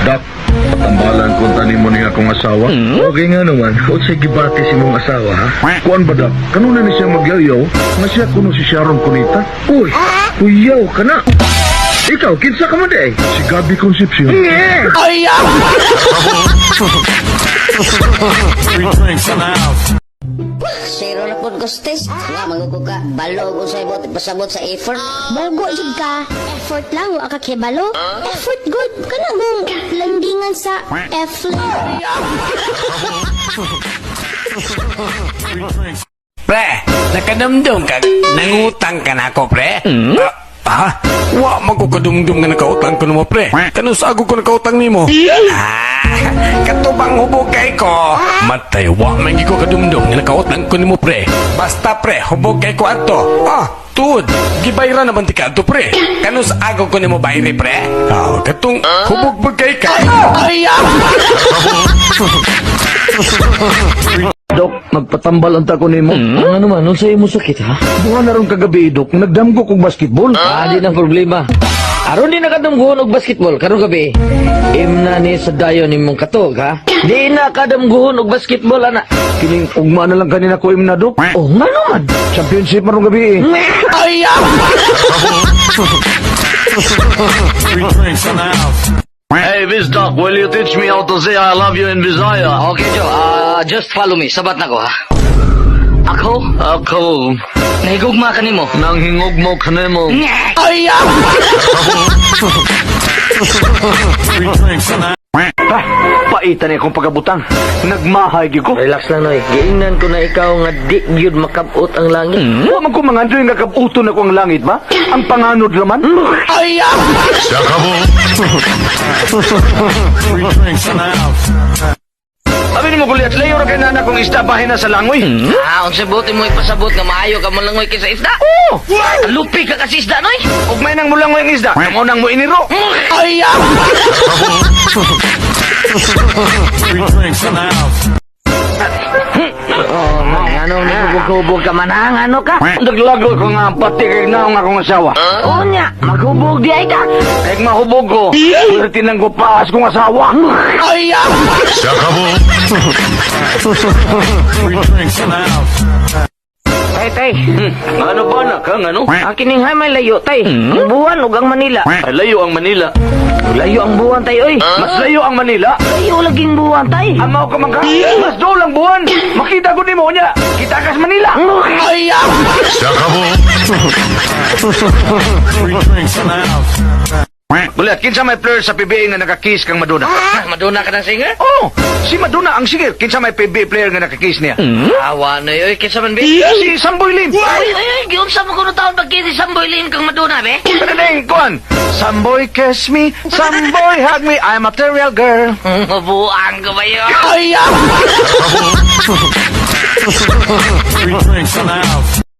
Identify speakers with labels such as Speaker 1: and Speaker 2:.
Speaker 1: Dak, patambalan kung tanim mo niya akong asawa. Okay nga naman, o say gibati si mong asawa, ha? Kuan ba, Dak? Kanuna ni siya magyayaw, nga siya kuno si Sharon Cunita. Uy, kuyaw ka na. Ikaw, kinsa ka mo day? Si Gabi Concepcion.
Speaker 2: Ay,
Speaker 3: Zero na po gustes. Nga, mangukuka. Balo ko sa ibot. Pasabot sa effort.
Speaker 4: Bogo jud ka. Effort lang wa ka kibalo. Effort good kana mong landingan sa F-line.
Speaker 2: pre, nakadamdam ka. Nangutang ka na ako, pre. Wa magkukadumdum nga nakautang ko mo, pre. Kano sa ako ko nakautang nimo? Katubang hubog kay ko. Matay, wa man ko kadumdum nga nakautang ko nimo, pre. Basta, pre, hubog kay ko ato. Tuod, gibayra naman ti ka ato, pre. Kano sa ako ko nimo bayre, pre? Katong hubog ba kay ka?
Speaker 1: Dok, magpatambal ang tako nimo.
Speaker 5: Ano naman, nung sa'yo mo sakit, ha?
Speaker 1: Buwan na ron kagabi, Dok. Nagdamgo kong basketball.
Speaker 5: Di na problema. Aron di nakadamguhon og basketball, karong gabi. Imna ni sa dayon ni mong katog, ha? Di na kadamguhon og basketball, ana.
Speaker 1: Kining ugma na lang kanina ko na, Dok.
Speaker 5: Oh, nga naman.
Speaker 1: Championship marong gabi,
Speaker 6: Hey, Viz Doc, will you teach me how to say I love you in Visaya?
Speaker 5: Okay, Joe. Just follow me. Sabat na ko, ha? Ako?
Speaker 6: Ako,
Speaker 5: Nahigugma ka nimo.
Speaker 6: nang hingog mo kanemo.
Speaker 1: Paitan niya akong pagabutang. Nagmahay gyud ko.
Speaker 5: Relax lang, Noy. Giingnan ko na ikaw nga di gyud makabot ang langit.
Speaker 1: Wa man ko mangandoy nga kabuton ako ang langit ba? Ang panganod laman. Sabi ni mo kuliat, layo ra kay nana kong isda bahin na sa langoy.
Speaker 5: Unsa buti mo ipasabot nga maayo ka mo langoy kaysa isda? Lupi ka kasi isda, Noy.
Speaker 1: Ug may nang mulangoy ang isda, kamo nang mo iniro.
Speaker 5: Ano naghubog ka man, ha? Ano ka?
Speaker 1: Naglago ko nga pati kay naong akong asawa.
Speaker 5: Unya, maghubog di ay ka.
Speaker 1: Kaya mahubog ko, pwerte nang ko paas kong asawa.
Speaker 5: Tay.
Speaker 1: Ano ba na kang ano?
Speaker 5: Ang kininghay may layo, tay. Ang buwan ug ang Manila.
Speaker 1: Ay, layo ang Manila.
Speaker 5: Layo ang buwan, tay, oy.
Speaker 1: Mas layo ang Manila.
Speaker 5: Layo laging buwan, tay.
Speaker 1: Amaw ka man ka. Mas dool ang buwan. Makita ko ni mo niya. Kita ka sa Manila. Bulat, kinsa may player sa PBA nga nakakiss kang Madonna?
Speaker 5: Maduna ka ng singer?
Speaker 1: Oh, si Madonna ang singer. Kinsa may PBA player nga nakakiss niya?
Speaker 5: Awa na yoy, kinsa man, be?
Speaker 1: Si Samboy Lim.
Speaker 5: Ay, giunsa mo kuno taon pagkiti Samboy Lim kang Maduna, be?
Speaker 1: Kanadeng, kuan. Samboy kiss me, Samboy hug me, I'm a material girl.
Speaker 5: Mabuang ko ba yun?
Speaker 2: Ay,